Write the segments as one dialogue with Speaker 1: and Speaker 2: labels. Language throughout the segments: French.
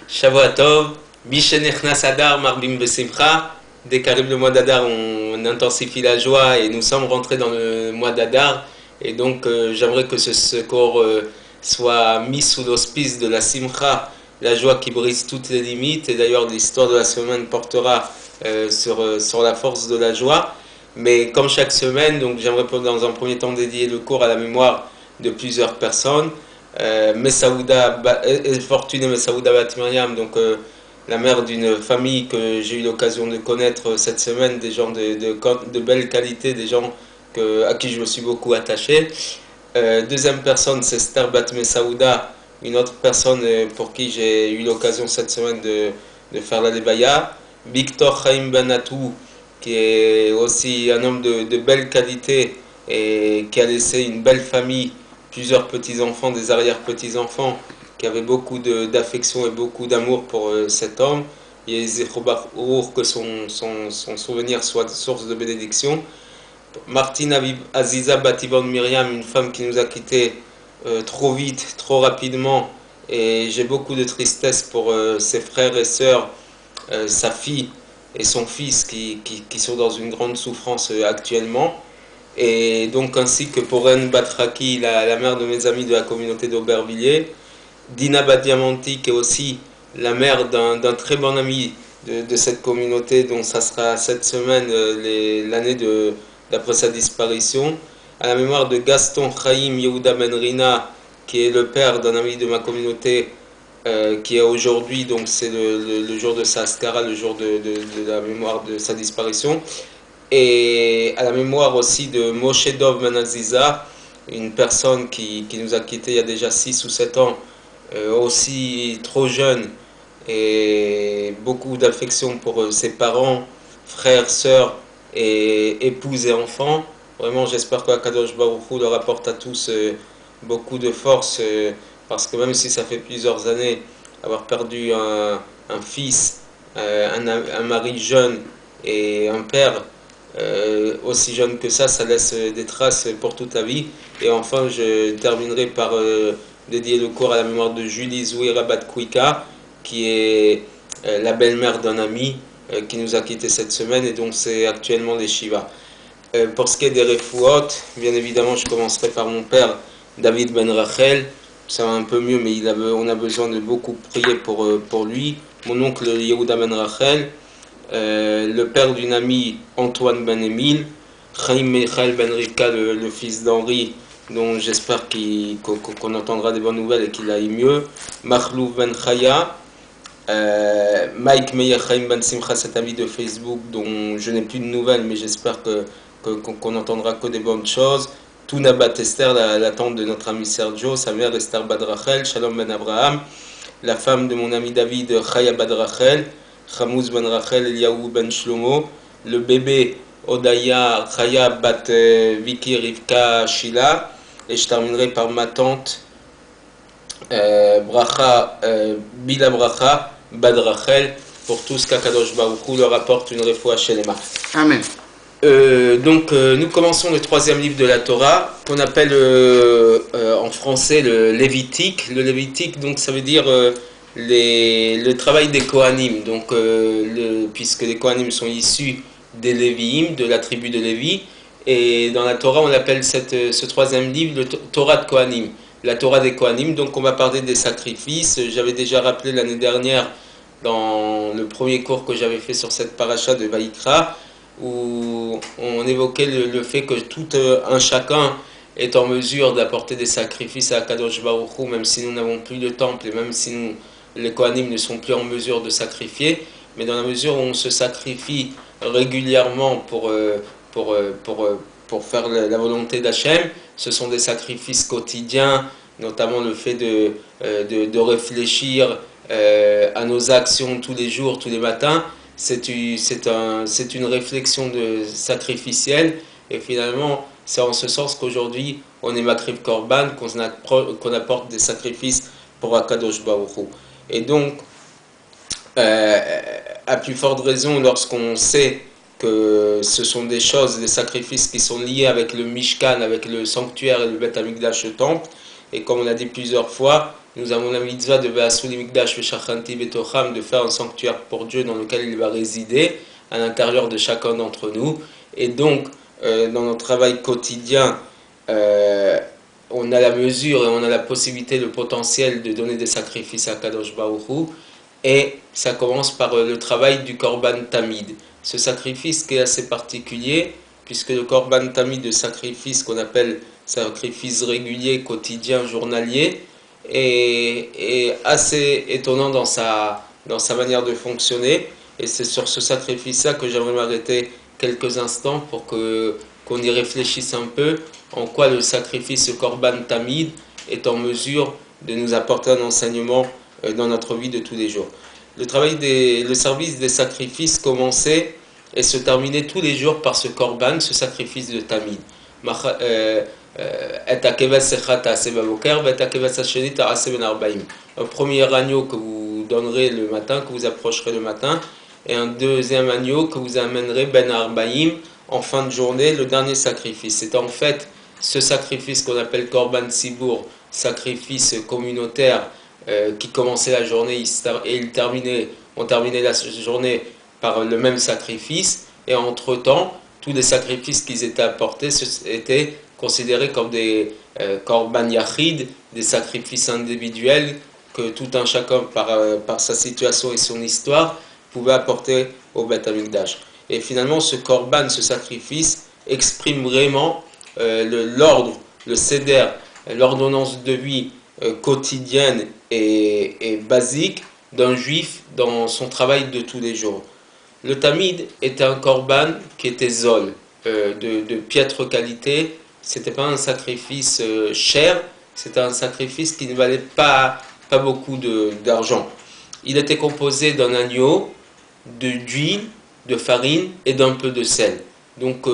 Speaker 1: Shavuatov, Mishenechnas Adar, Marbim Besimcha. Dès qu'arrive le mois d'Adar, on intensifie la joie et nous sommes rentrés dans le mois d'Adar. Et donc, j'aimerais que ce secours soit mis sous l'auspice de la Simcha, la joie qui brise toutes les limites. Et d'ailleurs, l'histoire de la semaine portera sur la force de la joie. Mais comme chaque semaine, donc j'aimerais dans un premier temps dédier le cours à la mémoire de plusieurs personnes. Fortunée Messaouda Bat Miriam, donc la mère d'une famille que j'ai eu l'occasion de connaître cette semaine, des gens de belle qualité, des gens à qui je me suis beaucoup attaché. Deuxième personne, c'est Esther Bat Messaouda, une autre personne pour qui j'ai eu l'occasion cette semaine de faire la Levaya. Victor Chaim Banatou, qui est aussi un homme de belle qualité et qui a laissé une belle famille, plusieurs petits-enfants, des arrière-petits-enfants, qui avaient beaucoup d'affection et beaucoup d'amour pour cet homme. Et que son souvenir soit source de bénédiction. Martine Aziza Batibon Myriam, une femme qui nous a quittés trop vite, trop rapidement, et j'ai beaucoup de tristesse pour ses frères et sœurs, sa fille et son fils qui sont dans une grande souffrance actuellement. Et donc ainsi que pour Ren Batraki, la mère de mes amis de la communauté d'Aubervilliers, Dina Badiamanti, qui est aussi la mère d'un très bon ami de cette communauté, dont ça sera cette semaine l'année d'après sa disparition, à la mémoire de Gaston Chaim Yehuda Benrina, qui est le père d'un ami de ma communauté, qui est aujourd'hui, donc c'est le jour de sa askara, le jour de la mémoire de sa disparition, et à la mémoire aussi de Moshe Dov Manaziza, une personne qui nous a quittés il y a déjà 6 ou 7 ans, aussi trop jeune, et beaucoup d'affection pour ses parents, frères, sœurs, et épouses et enfants. Vraiment, j'espère que Kadosh Baruch Hu leur apporte à tous beaucoup de force, parce que même si ça fait plusieurs années, avoir perdu un fils, un mari jeune et un père aussi jeune que ça laisse des traces pour toute la vie. Et enfin, je terminerai par dédier le cours à la mémoire de Julie Zouira Bat-Kouika, qui est la belle-mère d'un ami qui nous a quittés cette semaine, et donc c'est actuellement les Shiva. Pour ce qui est des refouot, bien évidemment, je commencerai par mon père, David Ben Rachel. Ça va un peu mieux, mais on a besoin de beaucoup prier pour lui. Mon oncle Yehuda Ben Rachel, le père d'une amie, Antoine Ben Emile, Chaim Michael Ben Rivka, le fils d'Henri, dont j'espère qu'on entendra des bonnes nouvelles et qu'il aille mieux, Mahlouf Ben Chaya, Mike Meyer Chaim Ben Simcha, cet ami de Facebook dont je n'ai plus de nouvelles, mais j'espère qu'on entendra que des bonnes choses. Tuna Bat Esther, la tante de notre ami Sergio, sa mère Esther Badrachel, Shalom Ben Abraham, la femme de mon ami David, Chaya Badrachel, Chamouz Ben Rachel, Eliaou Ben Shlomo, le bébé Odaya Chaya Bat Viki Rivka Shila, et je terminerai par ma tante Bracha Bila Bracha Bad Rachel, pour tous qu'Akadosh Baruch Hu leur apporte une refoua shelema.
Speaker 2: Amen.
Speaker 1: Donc nous commençons le 3e livre de la Torah, qu'on appelle en français le Lévitique. Le Lévitique, donc ça veut dire le travail des Kohanim, donc puisque les Kohanim sont issus des Lévi'im, de la tribu de Lévi, et dans la Torah on appelle ce 3e livre le Torah de Kohanim, la Torah des Kohanim. Donc on va parler des sacrifices. J'avais déjà rappelé l'année dernière dans le premier cours que j'avais fait sur cette paracha de Vaïkra, où on évoquait le fait que tout un chacun est en mesure d'apporter des sacrifices à Kadosh Baruch Hu, même si nous n'avons plus le temple et même si les Kohanim ne sont plus en mesure de sacrifier, mais dans la mesure où on se sacrifie régulièrement pour faire la volonté d'Hachem, ce sont des sacrifices quotidiens, notamment le fait de réfléchir à nos actions tous les jours, tous les matins. C'est une réflexion sacrificielle, et finalement c'est en ce sens qu'aujourd'hui on est Makriv Korban, qu'on apporte des sacrifices pour Akadosh Baruch Hu. Et donc à plus forte raison lorsqu'on sait que ce sont des sacrifices qui sont liés avec le Mishkan, avec le sanctuaire et le Beth Amikdash, le temple. Et comme on l'a dit plusieurs fois, nous avons la mitzvah de Ve'asuli Mikdash Ve'shachanti Betocham, de faire un sanctuaire pour Dieu dans lequel il va résider à l'intérieur de chacun d'entre nous. Et donc, dans notre travail quotidien, on a la mesure et on a la possibilité, le potentiel de donner des sacrifices à Kadosh Baruch Hu. Et ça commence par le travail du Korban Tamid. Ce sacrifice qui est assez particulier, puisque le Korban Tamid, le sacrifice qu'on appelle sacrifice régulier, quotidien, journalier, est assez étonnant dans sa manière de fonctionner. Et c'est sur ce sacrifice-là que j'aimerais m'arrêter quelques instants pour qu'on y réfléchisse un peu, en quoi le sacrifice, le Korban Tamid, est en mesure de nous apporter un enseignement dans notre vie de tous les jours. Le service des sacrifices commençait et se terminait tous les jours par ce Korban, ce sacrifice de Tamid. Un premier agneau que vous donnerez le matin, que vous approcherez le matin, et un deuxième agneau que vous amènerez ben arbaïm en fin de journée, le dernier sacrifice. C'est en fait ce sacrifice qu'on appelle Korban Sibour, sacrifice communautaire, qui commençait la journée et on terminait la journée par le même sacrifice. Et entre-temps, tous les sacrifices qui étaient apportés étaient considérés comme des Korban Yachid, des sacrifices individuels que tout un chacun, par sa situation et son histoire, pouvait apporter au Beth Amikdash. Et finalement, ce Korban, ce sacrifice, exprime vraiment l'ordre, le seder, l'ordonnance de vie quotidienne et basique d'un juif dans son travail de tous les jours. Le Tamid était un Korban qui était zol, de piètre qualité. C'était pas un sacrifice cher, c'était un sacrifice qui ne valait pas beaucoup d'argent. Il était composé d'un agneau, d'huile, de farine et d'un peu de sel. Donc,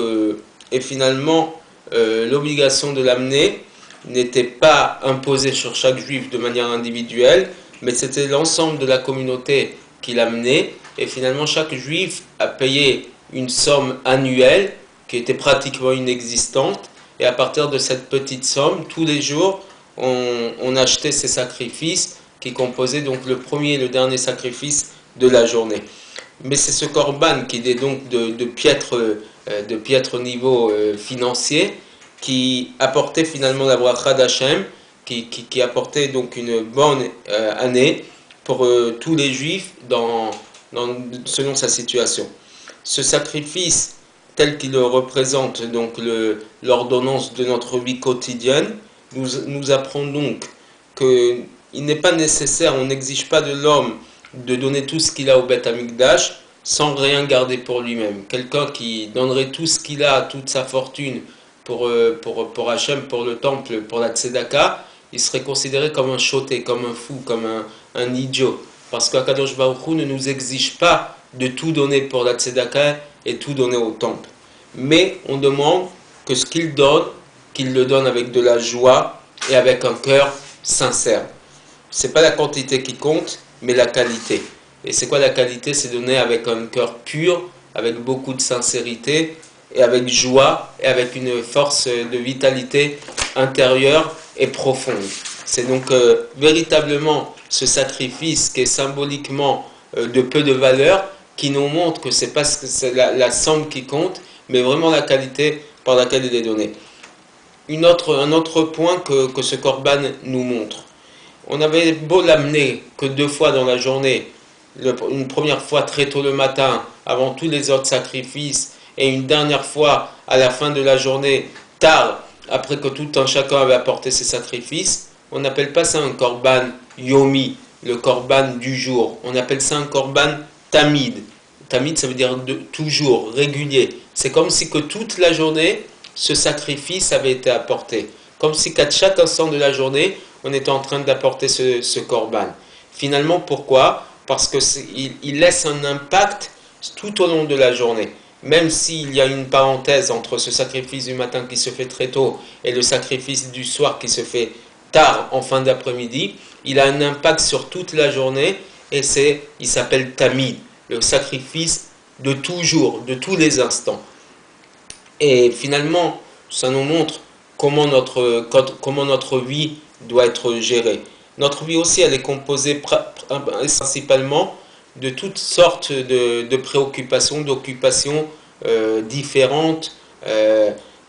Speaker 1: et finalement, l'obligation de l'amener n'était pas imposée sur chaque juif de manière individuelle, mais c'était l'ensemble de la communauté qui l'amenait. Et finalement, chaque juif a payé une somme annuelle qui était pratiquement inexistante. Et à partir de cette petite somme, tous les jours, on achetait ces sacrifices qui composaient donc le premier et le dernier sacrifice de la journée. Mais c'est ce korban qui est donc de piètre niveau financier, qui apportait finalement la bracha d'Hachem, qui apportait donc une bonne année pour tous les juifs selon sa situation. Ce sacrifice, tel qu'il représente donc l'ordonnance de notre vie quotidienne, nous apprend donc qu'il n'est pas nécessaire, on n'exige pas de l'homme de donner tout ce qu'il a au Beth Amikdash sans rien garder pour lui-même. Quelqu'un qui donnerait tout ce qu'il a, toute sa fortune pour Hachem, pour le temple, pour la tzedaka, il serait considéré comme un choté, comme un fou, comme un idiot. Parce qu'Akadosh Baruch Hu ne nous exige pas de tout donner pour la tzedaka et tout donner au temple. Mais on demande que ce qu'il donne, qu'il le donne avec de la joie et avec un cœur sincère. Ce n'est pas la quantité qui compte, mais la qualité. Et c'est quoi la qualité? C'est donner avec un cœur pur, avec beaucoup de sincérité, et avec joie, et avec une force de vitalité intérieure et profonde. C'est donc véritablement ce sacrifice qui est symboliquement de peu de valeur, qui nous montre que ce n'est pas la somme qui compte, mais vraiment la qualité par laquelle il est donné. Un autre point que ce korban nous montre. On avait beau l'amener que 2 fois dans la journée, une première fois très tôt le matin, avant tous les autres sacrifices, et une dernière fois à la fin de la journée, tard, après que tout un chacun avait apporté ses sacrifices. On n'appelle pas ça un korban yomi, le korban du jour. On appelle ça un korban tamid. Tamid, ça veut dire toujours, régulier. C'est comme si que toute la journée, ce sacrifice avait été apporté. Comme si qu'à chaque instant de la journée, on était en train d'apporter ce korban. Finalement, pourquoi? Parce qu'il laisse un impact tout au long de la journée. Même s'il y a une parenthèse entre ce sacrifice du matin qui se fait très tôt et le sacrifice du soir qui se fait tard en fin d'après-midi, il a un impact sur toute la journée et il s'appelle Tamid, le sacrifice de toujours, de tous les instants. Et finalement, ça nous montre comment notre vie doit être gérée. Notre vie aussi, elle est composée principalement de toutes sortes de préoccupations, d'occupations différentes.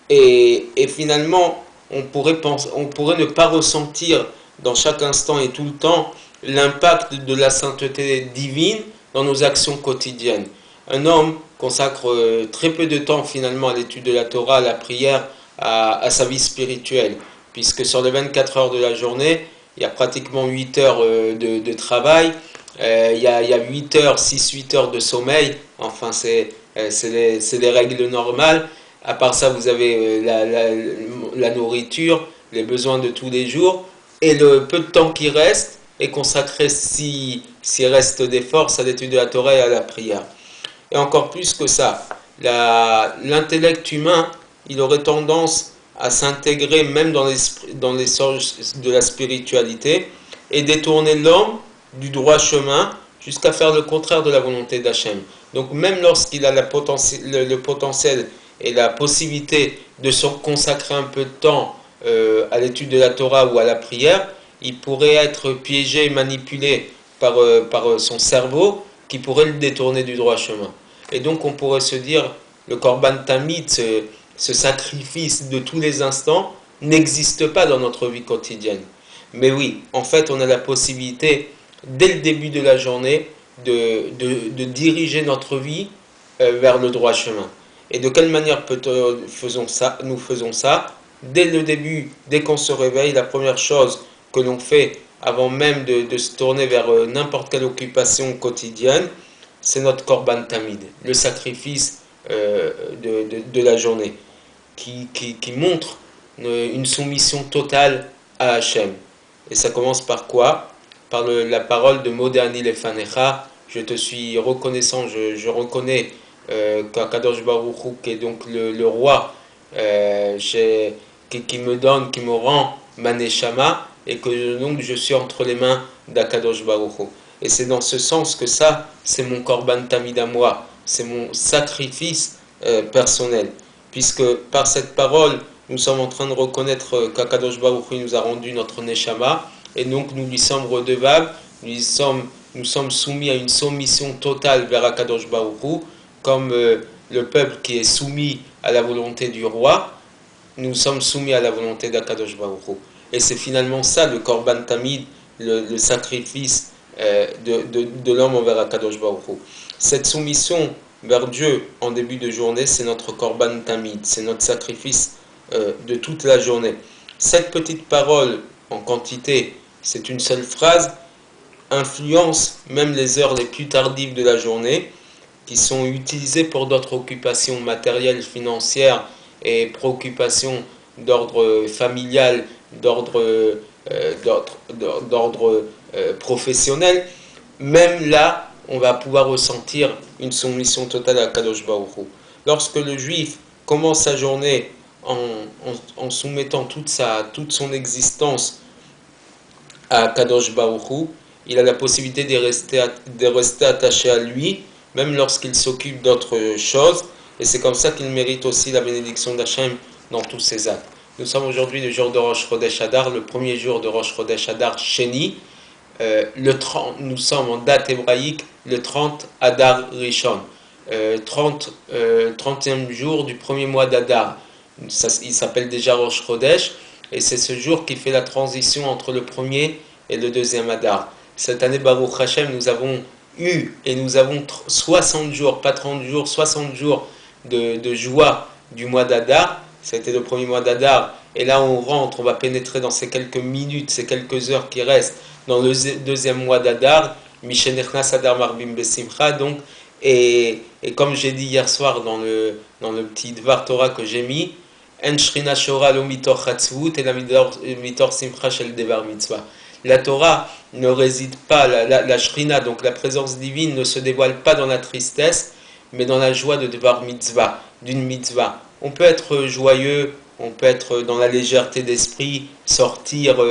Speaker 1: Et finalement, on pourrait ne pas ressentir dans chaque instant et tout le temps l'impact de la sainteté divine dans nos actions quotidiennes. Un homme consacre très peu de temps finalement à l'étude de la Torah, à la prière, à sa vie spirituelle, puisque sur les 24 heures de la journée, il y a pratiquement 8 heures de travail, il y a 8 heures, 6-8 heures de sommeil, enfin c'est les règles normales. À part ça, vous avez la nourriture, les besoins de tous les jours, et le peu de temps qui reste est consacré, s'il reste des forces, à l'étude de la Torah et à la prière. Et encore plus que ça, l'intellect humain, il aurait tendance à s'intégrer même dans les sources de la spiritualité et détourner l'homme du droit chemin jusqu'à faire le contraire de la volonté d'Hachem. Donc même lorsqu'il a le potentiel et la possibilité de se consacrer un peu de temps à l'étude de la Torah ou à la prière, il pourrait être piégé et manipulé par son cerveau qui pourrait le détourner du droit chemin. Et donc on pourrait se dire, le Korban Tamid, ce sacrifice de tous les instants, n'existe pas dans notre vie quotidienne. Mais oui, en fait, on a la possibilité, dès le début de la journée, de diriger notre vie vers le droit chemin. Et de quelle manière nous faisons ça? Dès le début, dès qu'on se réveille, la première chose que l'on fait avant même de se tourner vers n'importe quelle occupation quotidienne, c'est notre Korban Tamid, le sacrifice de la journée, qui montre une soumission totale à Hachem. Et ça commence par quoi? Par la parole de Modéani Lefanecha, je te suis reconnaissant, je reconnais qu'Akadosh Baruch Hu, qui est donc le roi, qui me donne, qui me rend ma neshama, et que donc je suis entre les mains d'Akadosh Baruch Hu. Et c'est dans ce sens que ça, c'est mon Korban Tamid à moi, c'est mon sacrifice personnel. Puisque par cette parole, nous sommes en train de reconnaître qu'Akadosh Baruch Hu nous a rendu notre Neshama, et donc nous lui sommes redevables, nous sommes soumis à une soumission totale vers Akadosh Baruch Hu, comme le peuple qui est soumis à la volonté du roi, nous sommes soumis à la volonté d'Akadosh Baruch Hu. Et c'est finalement ça le Korban Tamid, le sacrifice de l'homme envers Akadosh Baruch Hu. Cette soumission vers Dieu en début de journée, c'est notre Korban Tamid, c'est notre sacrifice de toute la journée. Cette petite parole en quantité, c'est une seule phrase, influence même les heures les plus tardives de la journée, qui sont utilisées pour d'autres occupations matérielles, financières et préoccupations d'ordre familial, d'ordre professionnel. Même là, on va pouvoir ressentir une soumission totale à Kadosh Baruch Hu. Lorsque le juif commence sa journée en soumettant toute son existence à Kadosh Baruch Hu, il a la possibilité de rester attaché à lui, même lorsqu'il s'occupe d'autres choses, et c'est comme ça qu'il mérite aussi la bénédiction d'Hachem dans tous ses actes. Nous sommes aujourd'hui le jour de Rosh Chodesh Adar, le premier jour de Rosh Chodesh Adar Sheni. Nous sommes en date hébraïque le 30 Adar Rishon, 30e jour du premier mois d'Adar. Il s'appelle déjà Rosh Chodesh, et c'est ce jour qui fait la transition entre le premier et le deuxième Adar. Cette année, Baruch Hashem, nous avons 60 jours, pas 30 jours, 60 jours de joie du mois d'Adar. C'était le premier mois d'Adar, et là on va pénétrer dans ces quelques minutes, ces quelques heures qui restent dans le deuxième mois d'Adar, Mishenechnas Adar Marbim Besimcha, donc, et comme j'ai dit hier soir dans le petit Dvar Torah que j'ai mis, En Shrina Shora lo mitor chatzvut et la mitor simcha shel devar mitzvah. La Torah ne réside pas, la Shrina, donc la présence divine, ne se dévoile pas dans la tristesse, mais dans la joie de devar mitzvah, d'une mitzvah. On peut être joyeux, on peut être dans la légèreté d'esprit, sortir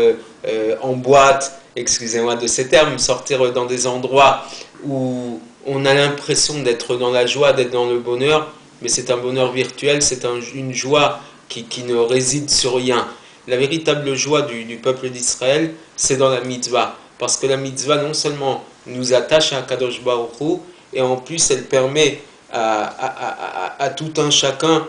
Speaker 1: en boîte, excusez-moi de ces termes, sortir dans des endroits où on a l'impression d'être dans la joie, d'être dans le bonheur, mais c'est un bonheur virtuel, c'est une joie qui ne réside sur rien. La véritable joie du peuple d'Israël, c'est dans la mitzvah. Parce que la mitzvah, non seulement nous attache à Kadosh Baruch Hu, et en plus, elle permet à tout un chacun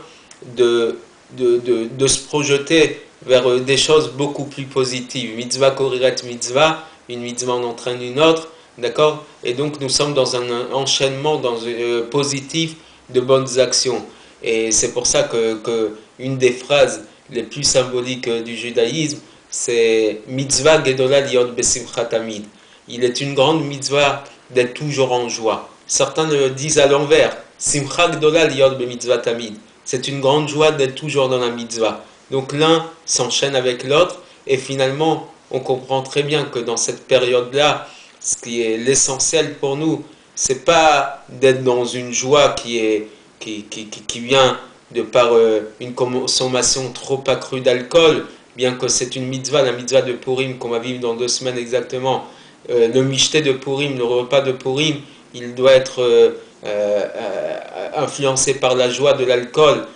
Speaker 1: de se projeter vers des choses beaucoup plus positives. Mitzvah koriret mitzvah, une mitzvah en entraîne une autre, d'accord? Et donc nous sommes dans un enchaînement positif de bonnes actions. Et c'est pour ça que une des phrases les plus symboliques du judaïsme, c'est mitzvah gedola liot besimcha tamid. Il est une grande mitzvah d'être toujours en joie. Certains le disent à l'envers, simcha gedola liot bemitzvah tamid. C'est une grande joie d'être toujours dans la mitzvah. Donc l'un s'enchaîne avec l'autre et finalement on comprend très bien que dans cette période-là, ce qui est l'essentiel pour nous, c'est pas d'être dans une joie qui vient de par une consommation trop accrue d'alcool, bien que c'est une mitzvah, la mitzvah de Purim qu'on va vivre dans 2 semaines exactement. Le michté de Purim, le repas de Purim, il doit être influencé par la joie de l'alcool.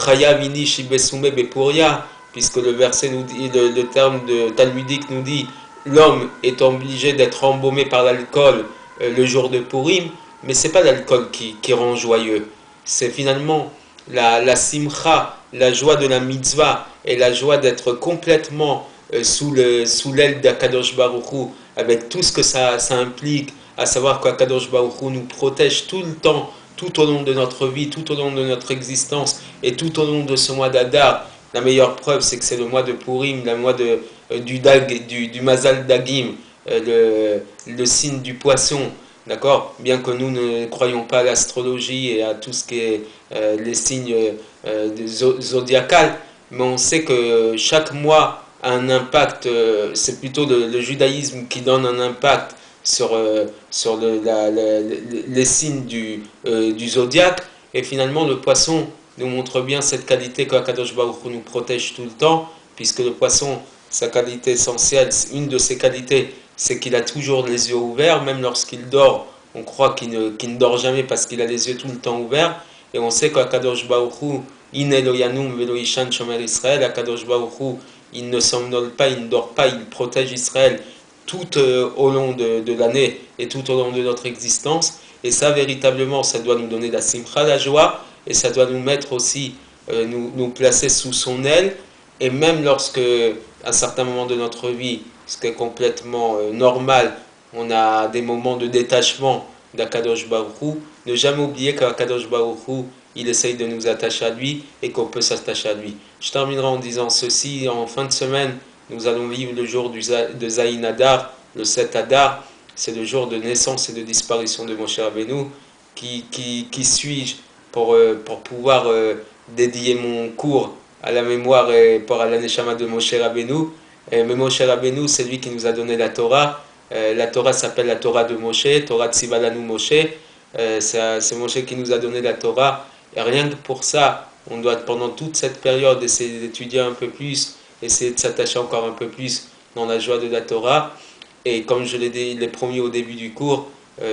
Speaker 1: Chaya vini shibesume bepuria, puisque le verset nous dit, le terme de talmudique nous dit, l'homme est obligé d'être embaumé par l'alcool le jour de Purim, mais c'est pas l'alcool qui rend joyeux. C'est finalement la simcha, la joie de la mitzvah et la joie d'être complètement sous l'aile d'Akadosh Baruch Hu, avec tout ce que ça implique, à savoir qu'Akadosh Baruch Hu nous protège tout le temps, tout au long de notre vie, tout au long de notre existence et tout au long de ce mois d'Adar. La meilleure preuve, c'est que c'est le mois de Purim, le mois du Mazal Dagim, le signe du poisson. D'accord? Bien que nous ne croyons pas à l'astrologie et à tout ce qui est les signes zodiacales, mais on sait que chaque mois a un impact, c'est plutôt le judaïsme qui donne un impact sur les signes du zodiaque, et finalement le poisson nous montre bien cette qualité qu'Akadosh Baruch Hu nous protège tout le temps, puisque le poisson, sa qualité essentielle, une de ses qualités, c'est qu'il a toujours les yeux ouverts, même lorsqu'il dort, on croit qu'il ne dort jamais parce qu'il a les yeux tout le temps ouverts, et on sait qu'Akadosh Baruch Hu, In Eloyanum Velo Ishan Shomer Israël, Akadosh Baruch Hu, il ne somnole pas, il ne dort pas, il protège Israël tout au long de l'année et tout au long de notre existence, et ça véritablement, ça doit nous donner la simcha, la joie, et ça doit nous mettre aussi, nous placer sous son aile, et même lorsque, à un certain moment de notre vie, ce qui est complètement normal, on a des moments de détachement d'Akadosh Baruch Hu, ne jamais oublier qu'Akadosh Baruch Hu, il essaye de nous attacher à lui et qu'on peut s'attacher à lui. Je terminerai en disant ceci, en fin de semaine, nous allons vivre le jour de Zayin Adar, le 7 Adar, c'est le jour de naissance et de disparition de Moshe Rabbeinu. Qui suis-je pour pouvoir dédier mon cours à la mémoire et pour la neshama de Moshe Rabbeinu. Mais Moshe Rabbeinu, c'est lui qui nous a donné la Torah. La Torah s'appelle la Torah de Moshe, Torah Tsivalanu Moshe. C'est Moshe qui nous a donné la Torah. Et rien que pour ça, on doit pendant toute cette période essayer d'étudier un peu plus, essayer de s'attacher encore un peu plus dans la joie de la Torah. Et comme je l'ai promis au début du cours,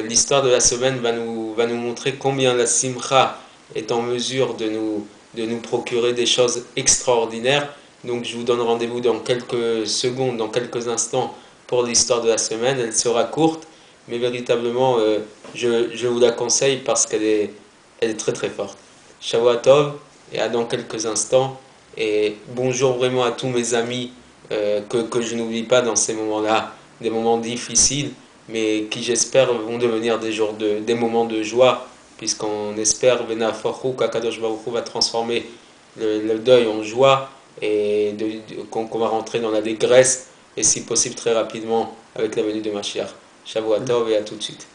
Speaker 1: l'histoire de la semaine va nous montrer combien la simcha est en mesure de nous procurer des choses extraordinaires. Donc je vous donne rendez-vous dans quelques secondes, dans quelques instants pour l'histoire de la semaine. Elle sera courte, mais véritablement je vous la conseille parce qu'elle est très très forte. Shavua Tov, et à dans quelques instants. Et bonjour vraiment à tous mes amis que je n'oublie pas dans ces moments-là, des moments difficiles, mais qui j'espère vont devenir des moments de joie, puisqu'on espère qu'Akadosh Baruch Hu va transformer le deuil en joie et qu'on va rentrer dans la dégresse, et si possible très rapidement avec la venue de Mashiach. Shavua Tov et à tout de suite.